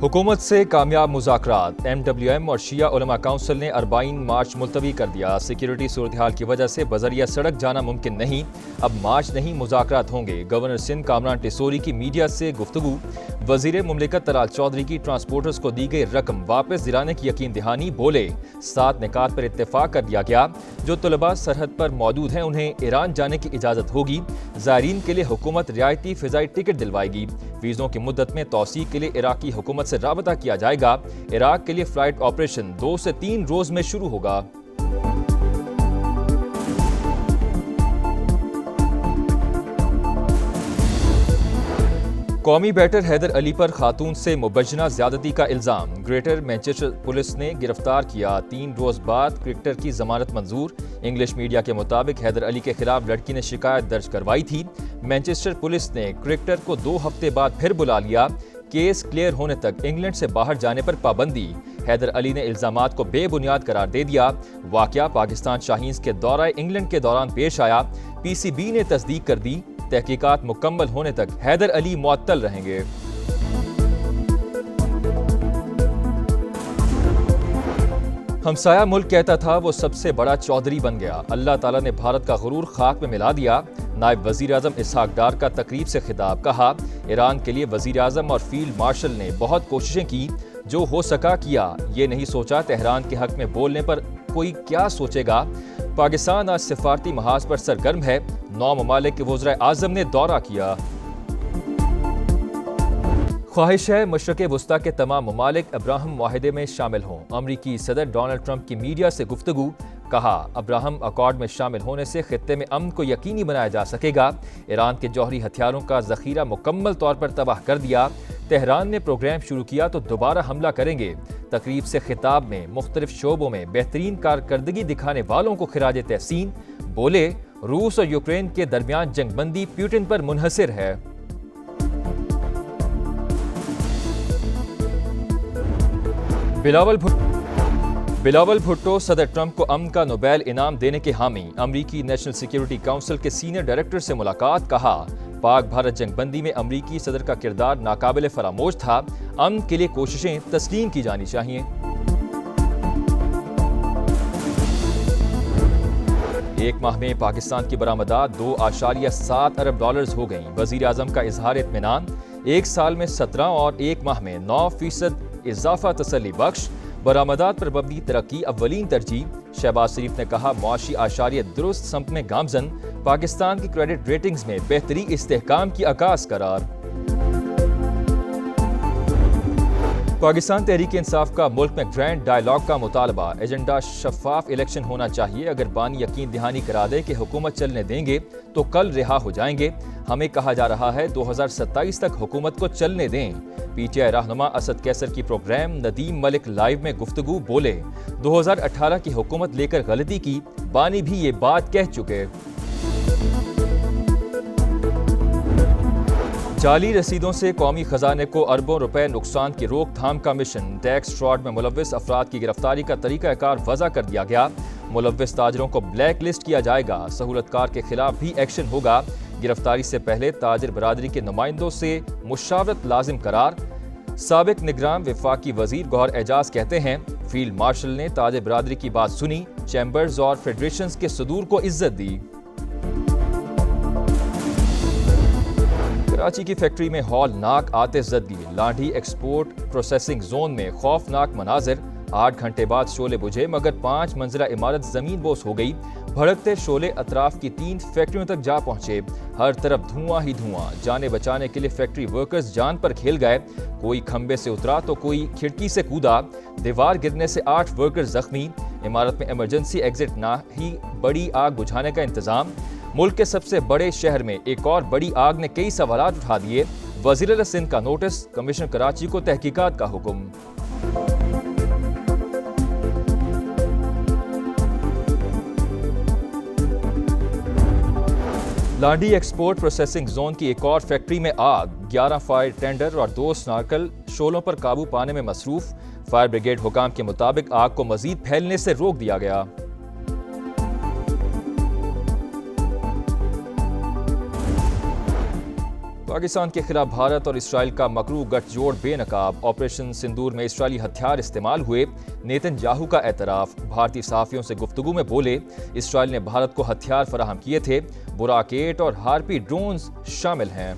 हुकूमत से कामयाब मुज़ाकरात। MWM और शिया उलमा काउंसिल ने अरबाइन मार्च मुलतवी कर दिया। सिक्योरिटी सूरत हाल की वजह से बजरिया सड़क जाना मुमकिन नहीं, अब मार्च नहीं मुज़ाकरात होंगे। गवर्नर सिंध कामरान टिसोरी की मीडिया से गुफ्तगू। वज़ीर मुमलिकत तलाल चौधरी की ट्रांसपोर्टर्स को दी गई रकम वापस दिलाने की यकीन दहानी। बोले 7 निकात पर इत्तेफाक कर दिया गया। जो तलबा सरहद पर मौजूद हैं उन्हें ईरान जाने की इजाज़त होगी। ज़ायरीन के लिए हुकूमत रियायती फ़िज़ाई टिकट दिलवाएगी। वीज़ों की मुद्दत में तौसीक के लिए इराकी हुकूमत से राबता किया जाएगा। इराक के लिए फ्लाइट ऑपरेशन 2 से 3 रोज में शुरू होगा। कौमी बैटर हैदर अली पर खातून से मुबज्जना ज्यादती का इल्जाम। ग्रेटर मैनचेस्टर पुलिस ने गिरफ्तार किया। 3 रोज बाद क्रिकेटर की जमानत मंजूर। इंग्लिश मीडिया के मुताबिक हैदर अली के खिलाफ लड़की ने शिकायत दर्ज करवाई थी। मैनचेस्टर पुलिस ने क्रिकेटर को 2 हफ्ते बाद फिर बुला लिया। केस क्लियर होने तक इंग्लैंड से बाहर जाने पर पाबंदी। हैदर अली ने इल्जामात को बेबुनियाद करार दे दिया। वाकया पाकिस्तान शाहीन्स के दौरे इंग्लैंड के दौरान पेश आया। PCB ने तस्दीक कर दी। तहकीकात मुकम्मल होने तक हैदर अली मुअत्तल रहेंगे। हमसाया मुल्क कहता था वो सबसे बड़ा चौधरी बन गया। अल्लाह ताला ने भारत का गुरूर खाक में मिला दिया। नायब वजीर आजम इसहाक डार का तकरीब से खिताब। कहा ईरान के लिए वजीर आजम और फील्ड मार्शल ने बहुत कोशिशें की, जो हो सका किया। ये नहीं सोचा तेहरान के हक में बोलने पर कोई क्या सोचेगा। पाकिस्तान आज सिफारती महाज पर सरगर्म है। 9 ममालिक के वज़ीर आज़म ने दौरा किया। ख्वाहिश है मशरक़ वस्ता के तमाम ममालिक अब्राहम मुआहिदे में शामिल हों। अमरीकी सदर डोनाल्ड ट्रंप की मीडिया से गुफ्तगू। कहा अब्राहम अकॉर्ड में शामिल होने से खित्ते में अमन को यकीनी बनाया जा सकेगा। ईरान के जौहरी हथियारों का जखीरा मुकम्मल तौर पर तबाह कर दिया। तेहरान ने प्रोग्राम शुरू किया तो दोबारा हमला करेंगे। तकरीब से खिताब में मुख्तलिफ शोबों में बेहतरीन कारकर्दगी दिखाने वालों को खिराज तहसीन। बोले रूस और यूक्रेन के दरमियान जंगबंदी पुतिन पर मुनहसिर है। बिलावल भुट्टो सदर ट्रंप को अमन का नोबेल इनाम देने के हामी। अमरीकी नेशनल सिक्योरिटी काउंसिल के सीनियर डायरेक्टर से मुलाकात। कहा पाक भारत जंगबंदी में अमरीकी सदर का किरदार नाकाबिले फरामोश था। अमन के लिए कोशिशें तस्लीम की जानी चाहिए। एक माह में पाकिस्तान की बरामदात 2.7 अरब डॉलर्स हो गईं। वजीर आजम का इजहार इत्मीनान। 1 साल में 17 और 1 माह में 9% इजाफा तसल्ली बख्श। बरामदात पर मबनी तरक्की अव्वलीन तरजीह। शहबाज शरीफ ने कहा मुआशी आशारियत दुरुस्त सम्त में गामजन। पाकिस्तान की क्रेडिट रेटिंग्स में बेहतरी इस्तेहकाम की अकास करार। पाकिस्तान तहरीक इंसाफ का मुल्क में ग्रैंड डायलॉग का मुतालबा। एजेंडा शफाफ इलेक्शन होना चाहिए। अगर बानी यकीन दहानी करा दे कि हुकूमत चलने देंगे तो कल रिहा हो जाएंगे। हमें कहा जा रहा है 2027 तक हुकूमत को चलने दें। PTI रहनुमा असद कैसर की प्रोग्राम नदीम मलिक लाइव में गुफ्तगू। बोले 2018 की हुकूमत लेकर गलती की, बानी भी ये बात कह चुके। जाली रसीदों से कौमी खजाने को अरबों रुपए नुकसान की रोकथाम का मिशन। टैक्स फ्रॉड में मुलव्विस अफराद की गिरफ्तारी का तरीकाकार वज़ा कर दिया गया। मुलव्विस ताजरों को ब्लैक लिस्ट किया जाएगा। सहूलतकार के खिलाफ भी एक्शन होगा। गिरफ्तारी से पहले ताजिर बरादरी के नुमाइंदों से मुशावरत लाजिम करार। साबिक निगरान वफाकी वजीर गौहर एजाज कहते हैं फील्ड मार्शल ने ताजिर बरादरी की बात सुनी। चैम्बर्स और फेडरेशंस के सदूर को इज्जत दी। कराची की फैक्ट्री में हौलनाक आतिशज़दगी। लांडी एक्सपोर्ट प्रोसेसिंग जोन में खौफनाक मनाजिर। 8 घंटे बाद शोले बुझे मगर 5 मंजिला इमारत जमीन बोस हो गई। भड़कते शोले अतराफ की 3 फैक्ट्रियों तक जा पहुंचे। हर तरफ धुआं ही धुआं। जाने बचाने के लिए फैक्ट्री वर्कर्स जान पर खेल गए। कोई खंबे से उतरा तो कोई खिड़की से कूदा। दीवार गिरने से 8 वर्कर्स जख्मी। इमारत में इमरजेंसी एग्जिट ना ही बड़ी आग बुझाने का इंतजाम। मुल्क के सबसे बड़े शहर में एक और बड़ी आग ने कई सवालात उठा दिए। वज़ीर सिंध का नोटिस। कमिश्नर कराची को तहकीकात का हुक्म। लांडी एक्सपोर्ट प्रोसेसिंग जोन की एक और फैक्ट्री में आग। 11 फायर टेंडर और 2 स्नार्कल शोलों पर काबू पाने में मसरूफ। फायर ब्रिगेड हुकाम के मुताबिक आग को मजीद फैलने से रोक दिया गया। پاکستان کے خلاف بھارت اور اسرائیل کا مکروہ گٹھ جوڑ بے نقاب، آپریشن سندور میں اسرائیلی ہتھیار استعمال ہوئے، نیتن یاہو کا اعتراف، بھارتی صحافیوں سے گفتگو میں بولے اسرائیل نے بھارت کو ہتھیار فراہم کیے تھے، براک 8 اور ہارپی ڈرونز شامل ہیں۔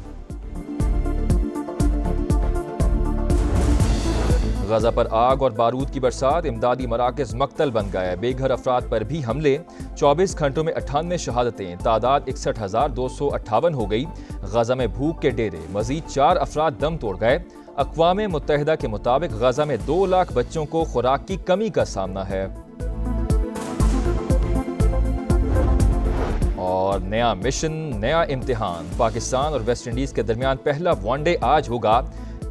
غزہ پر آگ اور بارود کی برسات، امدادی مراکز مقتل بن گئے، بے گھر افراد پر بھی حملے، 24 گھنٹوں میں 98 شہادتیں، تعداد 61,258 ہو گئی، غزہ میں بھوک کے ڈیرے، مزید 4 افراد دم توڑ گئے۔ اقوام متحدہ کے مطابق غزہ میں 2 لاکھ بچوں کو خوراک کی کمی کا سامنا ہے۔ اور نیا مشن، نیا امتحان، پاکستان اور ویسٹ انڈیز کے درمیان پہلا ون ڈے آج ہوگا۔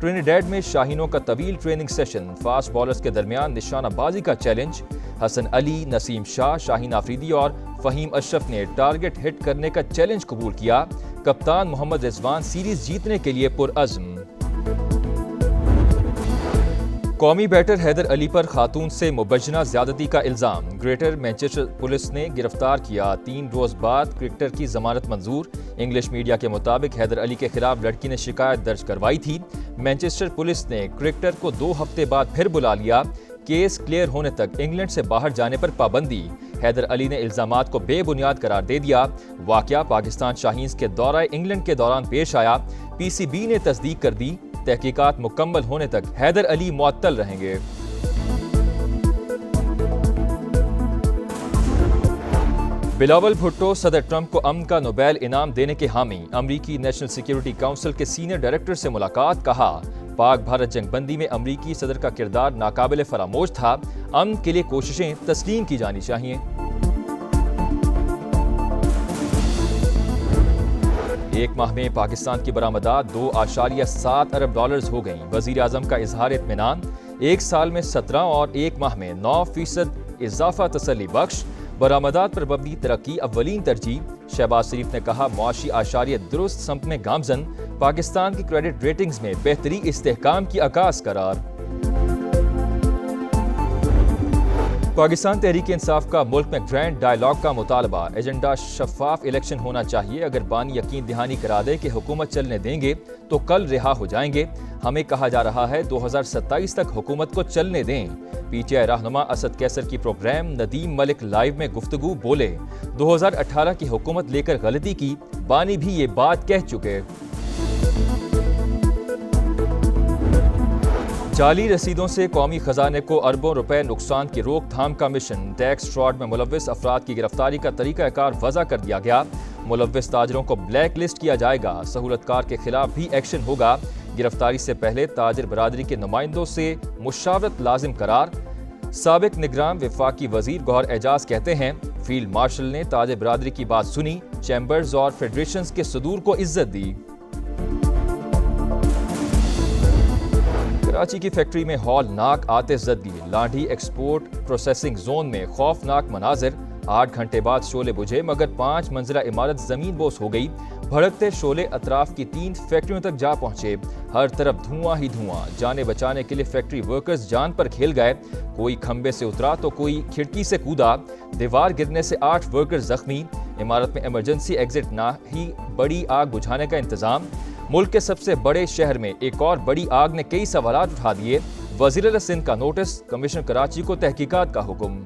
ٹرینیڈیڈ میں شاہینوں کا طویل ٹریننگ سیشن، فاسٹ بالرز کے درمیان نشانہ بازی کا چیلنج، حسن علی، نسیم شاہ، شاہین آفریدی اور فہیم اشرف نے ٹارگٹ ہٹ کرنے کا چیلنج قبول کیا، کپتان محمد رضوان سیریز جیتنے کے لیے پرعزم۔ قومی بیٹر حیدر علی پر خاتون سے مبینہ زیادتی کا الزام، گریٹر مانچسٹر پولیس نے گرفتار کیا، 3 روز بعد کرکٹر کی ضمانت منظور۔ انگلش میڈیا کے مطابق حیدر علی کے خلاف لڑکی نے شکایت درج کروائی تھی، مانچسٹر پولیس نے کرکٹر کو 2 ہفتے بعد پھر بلا لیا، کیس کلیئر ہونے تک انگلینڈ سے باہر جانے پر پابندی۔ حیدر علی نے الزامات کو بے بنیاد قرار دے دیا، واقعہ پاکستان شاہینز کے دورہ انگلینڈ کے دوران پیش آیا، پی سی بی نے تصدیق کر دی، تحقیقات مکمل ہونے تک حیدر علی معطل رہیں گے۔ بلاول بھٹو صدر ٹرمپ کو امن کا نوبیل انعام دینے کے حامی، امریکی نیشنل سیکیورٹی کونسل کے سینئر ڈائریکٹر سے ملاقات، کہا پاک بھارت جنگ بندی میں امریکی صدر کا کردار ناقابل فراموش تھا، امن کے لیے کوششیں تسلیم کی جانی چاہیے۔ ایک ماہ میں پاکستان کی برآمدات 2.7 ارب ڈالرز ہو گئیں، وزیر اعظم کا اظہار اطمینان، ایک سال میں 17 اور ایک ماہ میں 9% اضافہ تسلی بخش، برآمدات پر مبنی ترقی اولین ترجیح۔ شہباز شریف نے کہا معاشی اعشاریت درست سمت میں گامزن، پاکستان کی کریڈٹ ریٹنگز میں بہتری استحکام کی عکاس قرار۔ پاکستان تحریک انصاف کا ملک میں گرینڈ ڈائیلاگ کا مطالبہ، ایجنڈا شفاف الیکشن ہونا چاہیے، اگر بانی یقین دہانی کرا دے کہ حکومت چلنے دیں گے تو کل رہا ہو جائیں گے، ہمیں کہا جا رہا ہے 2027 تک حکومت کو چلنے دیں۔ پی ٹی آئی رہنما اسد کیسر کی پروگرام ندیم ملک لائیو میں گفتگو، بولے 2018 کی حکومت لے کر غلطی کی، بانی بھی یہ بات کہہ چکے۔ جعلی رسیدوں سے قومی خزانے کو اربوں روپے نقصان کی روک تھام کا مشن، ٹیکس فراڈ میں ملوث افراد کی گرفتاری کا طریقہ کار وضع کر دیا گیا، ملوث تاجروں کو بلیک لسٹ کیا جائے گا، سہولت کار کے خلاف بھی ایکشن ہوگا، گرفتاری سے پہلے تاجر برادری کے نمائندوں سے مشاورت لازم قرار۔ سابق نگراں وفاقی وزیر گوہر اعجاز کہتے ہیں فیلڈ مارشل نے تاجر برادری کی بات سنی، چیمبرز اور فیڈریشنز کے صدور کو عزت دی۔ کراچی کی فیکٹری میں ہولناک آتش زدگی، لانڈھی ایکسپورٹ پروسیسنگ زون میں خوفناک مناظر، 8 گھنٹے بعد شعلے بجھے مگر 5 منزلہ عمارت زمین بوس ہو گئی، بھڑکتے شعلے اطراف کی 3 فیکٹریوں تک جا پہنچے، ہر طرف دھواں ہی دھواں، جانے بچانے کے لیے فیکٹری ورکرز جان پر کھیل گئے، کوئی کھمبے سے اترا تو کوئی کھڑکی سے کودا، دیوار گرنے سے 8 ورکرز زخمی، عمارت میں ایمرجنسی ایگزٹ نہ ہی بڑی آگ بجھانے کا انتظام۔ ملک کے سب سے بڑے شہر میں ایک اور بڑی آگ نے کئی سوالات اٹھا دیے، وزیر اعلیٰ سندھ کا نوٹس، کمیشن کراچی کو تحقیقات کا حکم۔